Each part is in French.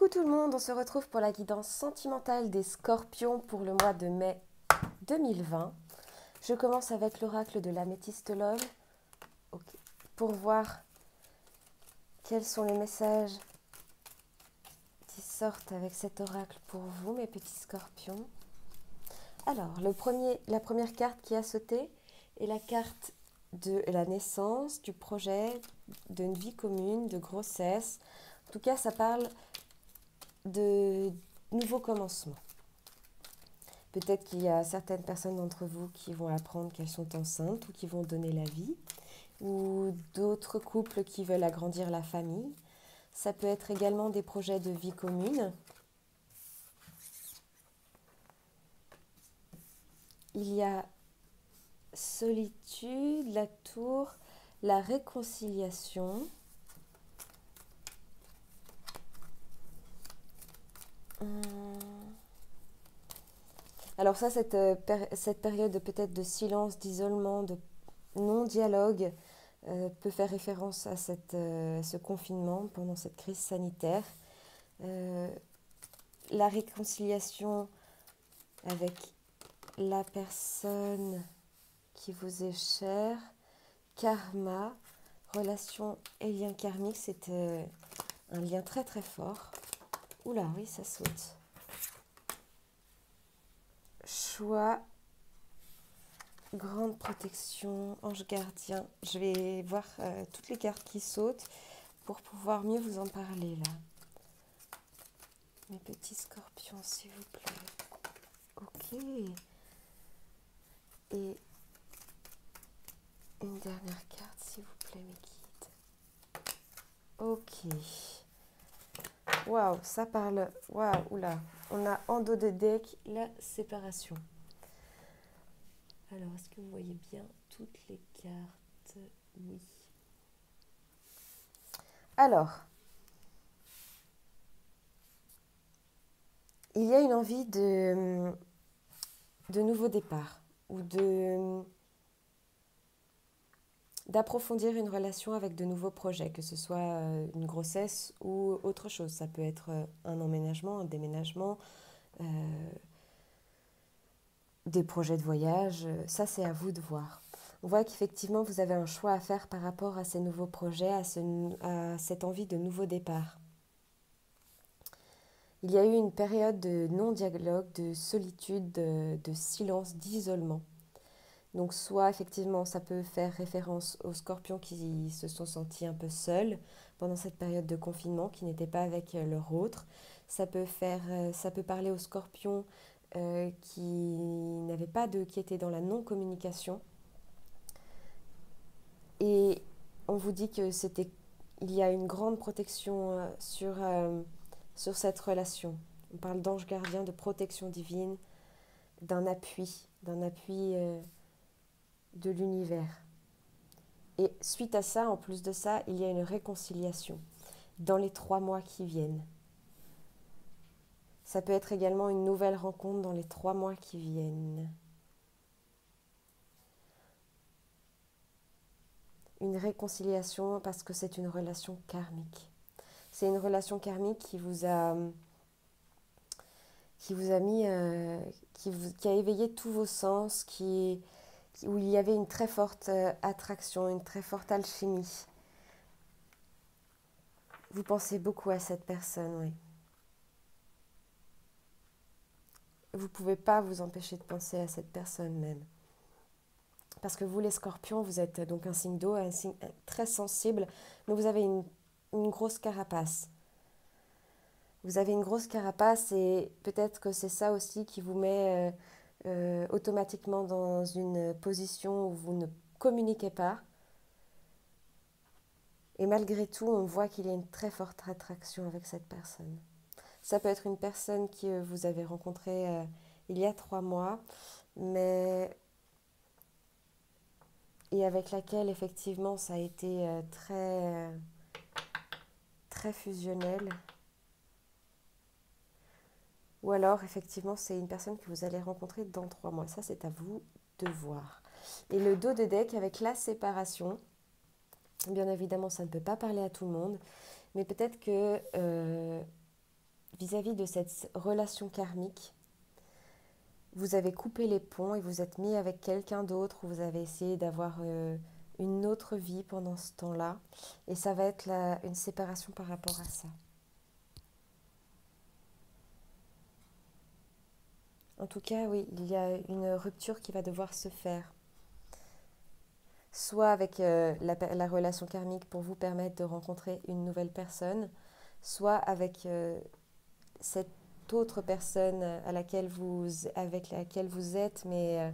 Coucou tout le monde, on se retrouve pour la guidance sentimentale des Scorpions pour le mois de mai 2020. Je commence avec l'oracle de l'améthyste love pour voir quels sont les messages qui sortent avec cet oracle pour vous, mes petits Scorpions. Alors, la première carte qui a sauté est la carte de la naissance, du projet, d'une vie commune, de grossesse. En tout cas, ça parle de nouveaux commencements. Peut-être qu'il y a certaines personnes d'entre vous qui vont apprendre qu'elles sont enceintes ou qui vont donner la vie, ou d'autres couples qui veulent agrandir la famille. Ça peut être également des projets de vie commune. Il y a solitude, la tour, la réconciliation. Alors ça, cette période peut-être de silence, d'isolement, de non-dialogue peut faire référence à ce confinement pendant cette crise sanitaire. La réconciliation avec la personne qui vous est chère, karma, relation et lien karmique, c'est un lien très très fort. Oula, oui, ça saute. Choix, grande protection, ange gardien. Je vais voir toutes les cartes qui sautent pour pouvoir mieux vous en parler là. Mes petits Scorpions, s'il vous plaît. Ok. Et une dernière carte, s'il vous plaît, mes guides. Ok. Waouh, ça parle. Waouh, oula. On a en dos de deck la séparation. Alors, est-ce que vous voyez bien toutes les cartes? Oui. Alors, il y a une envie de nouveau départ ou d'approfondir une relation avec de nouveaux projets, que ce soit une grossesse ou autre chose. Ça peut être un emménagement, un déménagement, des projets de voyage. Ça, c'est à vous de voir. On voit qu'effectivement, vous avez un choix à faire par rapport à ces nouveaux projets, à cette envie de nouveau départ. Il y a eu une période de non-dialogue, de solitude, de silence, d'isolement. Donc soit effectivement ça peut faire référence aux scorpions qui se sont sentis un peu seuls pendant cette période de confinement, qui n'étaient pas avec leur autre. Ça peut parler aux scorpions qui étaient dans la non-communication. Et on vous dit que il y a une grande protection sur cette relation. On parle d'ange gardien, de protection divine, d'un appui de l'univers. Et suite à ça, en plus de ça, il y a une réconciliation dans les 3 mois qui viennent. Ça peut être également une nouvelle rencontre dans les 3 mois qui viennent. Une réconciliation parce que c'est une relation karmique. C'est une relation karmique qui vous a mis, qui a éveillé tous vos sens, où il y avait une très forte attraction, une très forte alchimie. Vous pensez beaucoup à cette personne, oui. Vous ne pouvez pas vous empêcher de penser à cette personne même. Parce que vous, les scorpions, vous êtes donc un signe d'eau, un signe très sensible, mais vous avez une grosse carapace. Vous avez une grosse carapace et peut-être que c'est ça aussi qui vous met automatiquement dans une position où vous ne communiquez pas. Et malgré tout, on voit qu'il y a une très forte attraction avec cette personne. Ça peut être une personne que vous avez rencontrée il y a 3 mois, et avec laquelle effectivement ça a été très fusionnel. Ou alors effectivement c'est une personne que vous allez rencontrer dans 3 mois. Ça, c'est à vous de voir. Et le dos de deck avec la séparation, bien évidemment ça ne peut pas parler à tout le monde, mais peut-être que vis-à-vis de cette relation karmique. Vous avez coupé les ponts et vous êtes mis avec quelqu'un d'autre, ou vous avez essayé d'avoir une autre vie pendant ce temps-là. Et ça va être une séparation par rapport à ça. En tout cas, oui, il y a une rupture qui va devoir se faire. Soit avec la relation karmique pour vous permettre de rencontrer une nouvelle personne, soit avec cette autre personne avec laquelle vous êtes, mais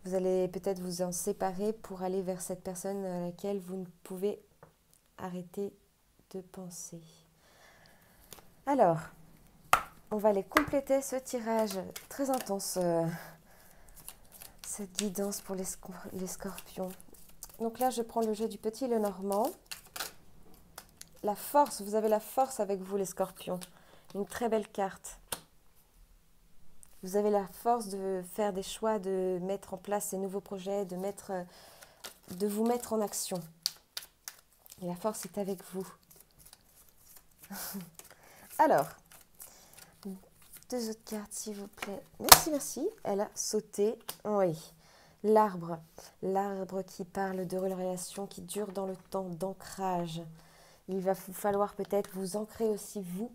vous allez peut-être vous en séparer pour aller vers cette personne à laquelle vous ne pouvez arrêter de penser. Alors, on va aller compléter ce tirage très intense, cette guidance pour les scorpions. Donc là, je prends le jeu du Petit Lenormand. La force, vous avez la force avec vous les scorpions. Une très belle carte. Vous avez la force de faire des choix, de mettre en place ces nouveaux projets, de vous mettre en action. Et la force est avec vous. Alors, 2 autres cartes s'il vous plaît. Merci, merci. Elle a sauté. Oui. L'arbre. L'arbre qui parle de relations qui durent dans le temps, d'ancrage. Il va vous falloir peut-être vous ancrer aussi, vous,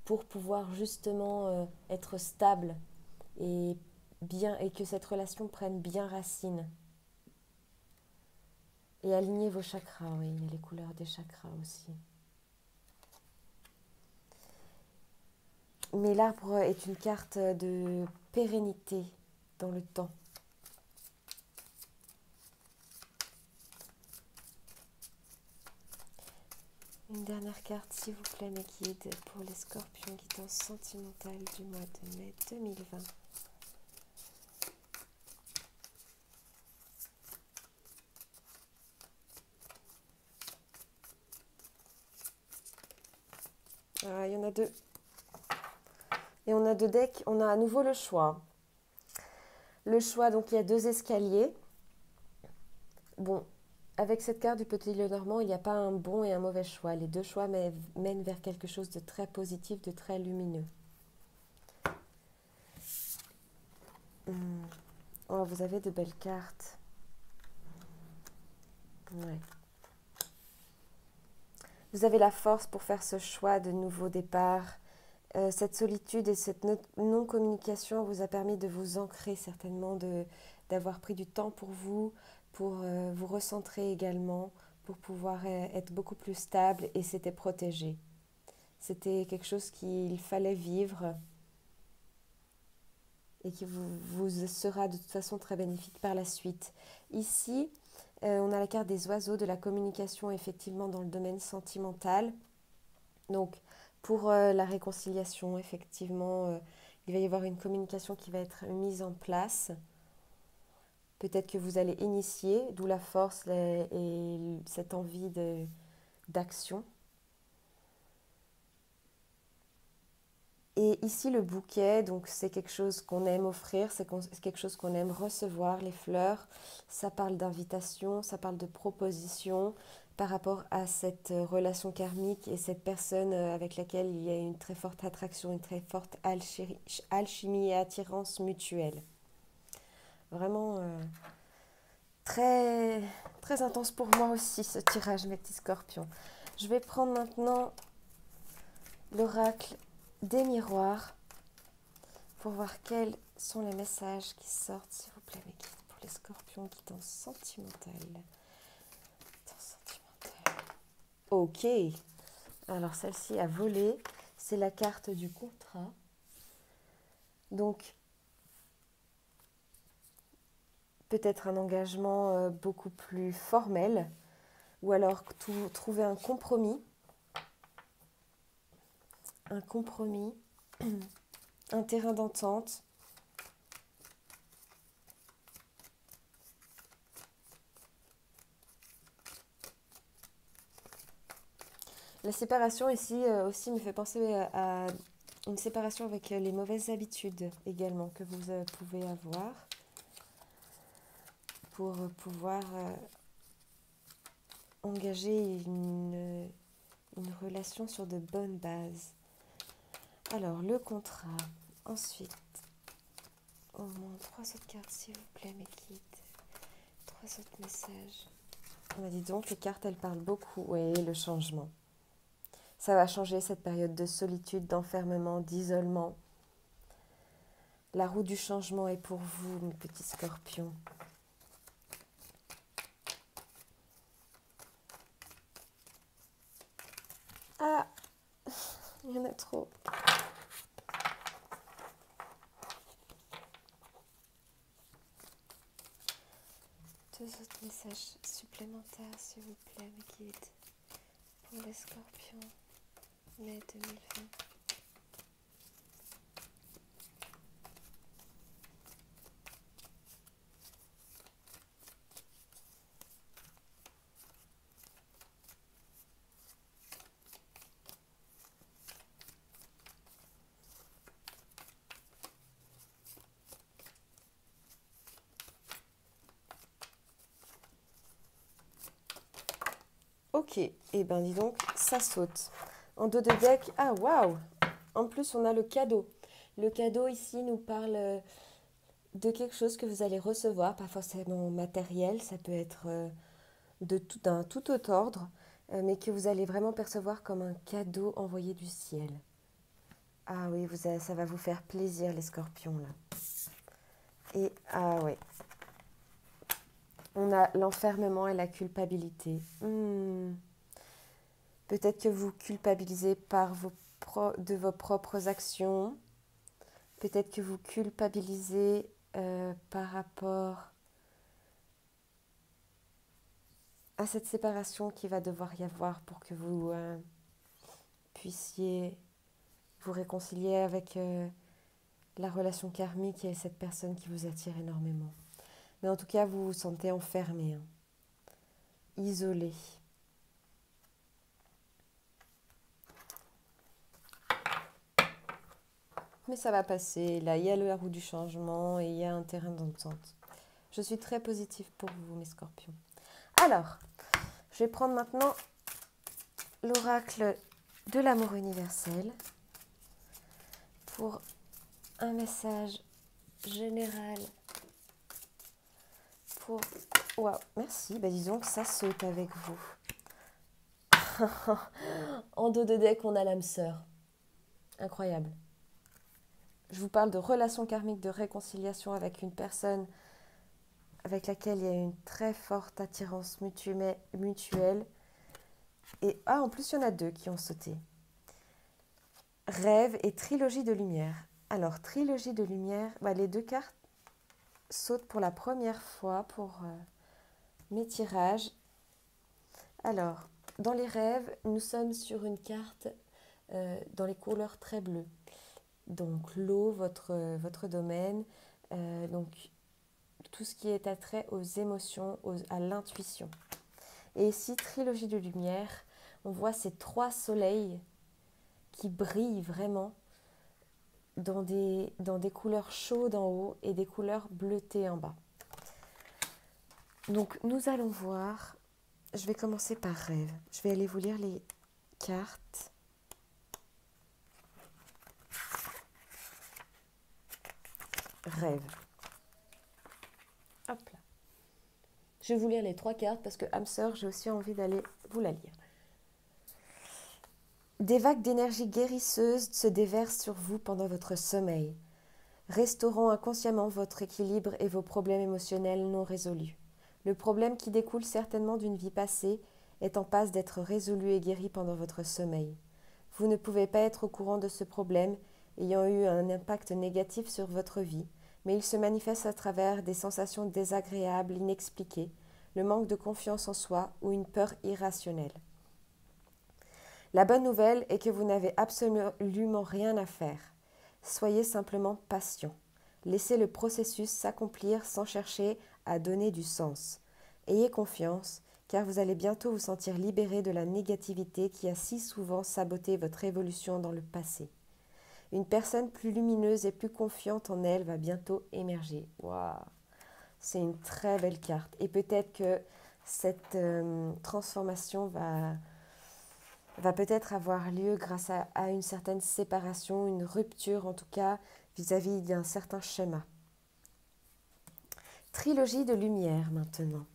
pour pouvoir justement être stable et que cette relation prenne bien racine. Et aligner vos chakras, oui, il y a les couleurs des chakras aussi. Mais l'arbre est une carte de pérennité dans le temps. Une dernière carte, s'il vous plaît, mes guides, pour les scorpions, guidance sentimentale du mois de mai 2020. Ah, il y en a 2. Et on a 2 decks, on a à nouveau le choix. Le choix, donc il y a 2 escaliers. Bon, avec cette carte du Petit Lenormand, il n'y a pas un bon et un mauvais choix. Les 2 choix mènent vers quelque chose de très positif, de très lumineux. Oh, vous avez de belles cartes. Ouais. Vous avez la force pour faire ce choix de nouveau départ. Cette solitude et cette non-communication vous a permis de vous ancrer certainement, d'avoir pris du temps pour vous recentrer également, pour pouvoir être beaucoup plus stable, et c'était protégé. C'était quelque chose qu'il fallait vivre et qui vous sera de toute façon très bénéfique par la suite. Ici, on a la carte des oiseaux, de la communication effectivement dans le domaine sentimental. Donc, pour la réconciliation, effectivement, il va y avoir une communication qui va être mise en place. Peut-être que vous allez initier, d'où la force et cette envie d'action. Et ici, le bouquet, donc c'est quelque chose qu'on aime offrir, c'est quelque chose qu'on aime recevoir, les fleurs. Ça parle d'invitation, ça parle de proposition par rapport à cette relation karmique et cette personne avec laquelle il y a une très forte attraction, une très forte alchimie et attirance mutuelle. Vraiment très, très intense pour moi aussi ce tirage, mes petits scorpions. Je vais prendre maintenant l'oracle des miroirs pour voir quels sont les messages qui sortent, s'il vous plaît, mes guides, pour les scorpions, guidance sentimentale. Ok, alors celle-ci a volé, c'est la carte du contrat. Donc, peut-être un engagement beaucoup plus formel, ou alors trouver un compromis, un terrain d'entente. La séparation ici aussi me fait penser à une séparation avec les mauvaises habitudes également que vous pouvez avoir pour pouvoir engager une une relation sur de bonnes bases. Alors, le contrat. Ensuite, au moins 3 autres cartes, s'il vous plaît, mes guides. 3 autres messages. On a dit donc, les cartes, elles parlent beaucoup. Oui, le changement. Ça va changer cette période de solitude, d'enfermement, d'isolement. La roue du changement est pour vous, mes petits scorpions. Ah, il y en a trop. Deux autres messages supplémentaires, s'il vous plaît, mes guides, pour les scorpions, mai 2020. Ok, et ben dis donc, ça saute. En dos de deck, ah waouh! En plus, on a le cadeau. Le cadeau ici nous parle de quelque chose que vous allez recevoir, pas forcément matériel, ça peut être d'un tout autre ordre, mais que vous allez vraiment percevoir comme un cadeau envoyé du ciel. Ah oui, ça va vous faire plaisir les scorpions là. Et ah ouais, on a l'enfermement et la culpabilité. Peut-être que vous culpabilisez de vos propres actions. Peut-être que vous culpabilisez par rapport à cette séparation qu'il va devoir y avoir pour que vous puissiez vous réconcilier avec la relation karmique et cette personne qui vous attire énormément. Mais en tout cas, vous vous sentez enfermé, hein, isolé. Mais ça va passer. Là, il y a la roue du changement et il y a un terrain d'entente. Je suis très positive pour vous, mes scorpions. Alors, je vais prendre maintenant l'oracle de l'amour universel pour un message général pour... Waouh, merci. Bah, disons que ça saute avec vous. En dos de deck, on a l'âme sœur. Incroyable. Je vous parle de relation karmique, de réconciliation avec une personne avec laquelle il y a une très forte attirance mutuelle. Et en plus, il y en a deux qui ont sauté. Rêve et trilogie de lumière. Alors, trilogie de lumière, les deux cartes sautent pour la première fois pour mes tirages. Alors, dans les rêves, nous sommes sur une carte dans les couleurs très bleues. Donc, l'eau, votre domaine, donc tout ce qui est attrait aux émotions, à l'intuition. Et ici, trilogie de lumière, on voit ces 3 soleils qui brillent vraiment dans des couleurs chaudes en haut et des couleurs bleutées en bas. Donc, nous allons voir, je vais commencer par rêve. Je vais aller vous lire les cartes. Rêve. Hop là. Je vais vous lire les 3 cartes parce que âme sœur, j'ai aussi envie d'aller vous la lire. Des vagues d'énergie guérisseuse se déversent sur vous pendant votre sommeil, restaurant inconsciemment votre équilibre et vos problèmes émotionnels non résolus. Le problème qui découle certainement d'une vie passée est en passe d'être résolu et guéri pendant votre sommeil. Vous ne pouvez pas être au courant de ce problème ayant eu un impact négatif sur votre vie, mais il se manifeste à travers des sensations désagréables inexpliquées, le manque de confiance en soi ou une peur irrationnelle. La bonne nouvelle est que vous n'avez absolument rien à faire. Soyez simplement patient. Laissez le processus s'accomplir sans chercher à donner du sens. Ayez confiance, car vous allez bientôt vous sentir libéré de la négativité qui a si souvent saboté votre évolution dans le passé. Une personne plus lumineuse et plus confiante en elle va bientôt émerger. Waouh, c'est une très belle carte. Et peut-être que cette transformation va va peut-être avoir lieu grâce à une certaine séparation, une rupture en tout cas, vis-à-vis d'un certain schéma. Trilogie de lumière maintenant.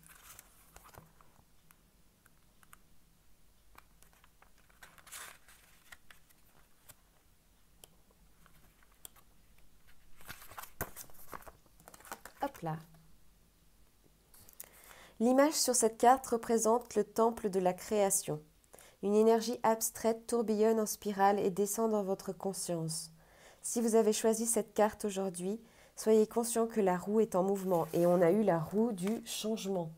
Hop là. L'image sur cette carte représente le temple de la création. Une énergie abstraite tourbillonne en spirale et descend dans votre conscience. Si vous avez choisi cette carte aujourd'hui, soyez conscient que la roue est en mouvement et on a eu la roue du changement.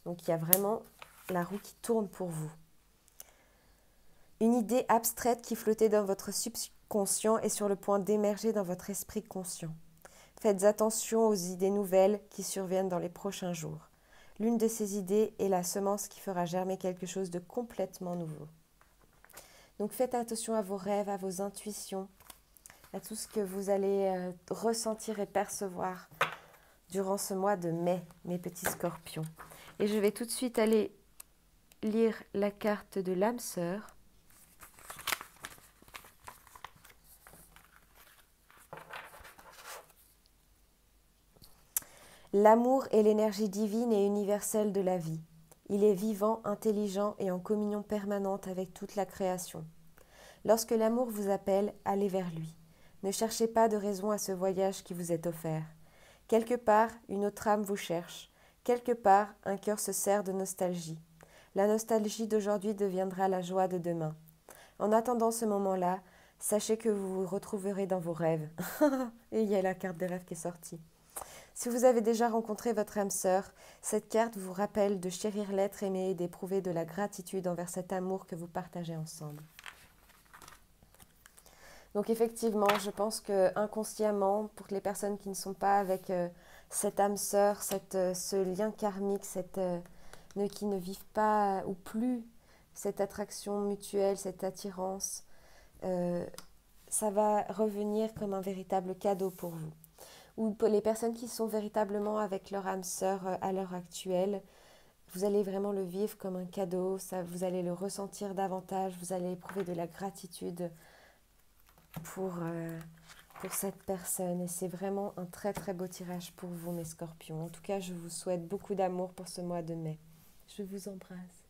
Donc il y a vraiment la roue qui tourne pour vous. Une idée abstraite qui flottait dans votre subconscient est sur le point d'émerger dans votre esprit conscient. Faites attention aux idées nouvelles qui surviennent dans les prochains jours. L'une de ces idées est la semence qui fera germer quelque chose de complètement nouveau. Donc faites attention à vos rêves, à vos intuitions, à tout ce que vous allez ressentir et percevoir durant ce mois de mai, mes petits scorpions. Et je vais tout de suite aller lire la carte de l'âme sœur. L'amour est l'énergie divine et universelle de la vie. Il est vivant, intelligent et en communion permanente avec toute la création. Lorsque l'amour vous appelle, allez vers lui. Ne cherchez pas de raison à ce voyage qui vous est offert. Quelque part, une autre âme vous cherche. Quelque part, un cœur se serre de nostalgie. La nostalgie d'aujourd'hui deviendra la joie de demain. En attendant ce moment-là, sachez que vous vous retrouverez dans vos rêves. Et il y a la carte des rêves qui est sortie. Si vous avez déjà rencontré votre âme sœur, cette carte vous rappelle de chérir l'être aimé et d'éprouver de la gratitude envers cet amour que vous partagez ensemble. Donc effectivement, je pense que inconsciemment, pour les personnes qui ne sont pas avec cette âme sœur, ce lien karmique, qui ne vivent pas ou plus cette attraction mutuelle, cette attirance, ça va revenir comme un véritable cadeau pour vous. Ou pour les personnes qui sont véritablement avec leur âme sœur à l'heure actuelle, vous allez vraiment le vivre comme un cadeau, vous allez le ressentir davantage, vous allez éprouver de la gratitude pour cette personne. Et c'est vraiment un très très beau tirage pour vous, mes scorpions. En tout cas, je vous souhaite beaucoup d'amour pour ce mois de mai. Je vous embrasse.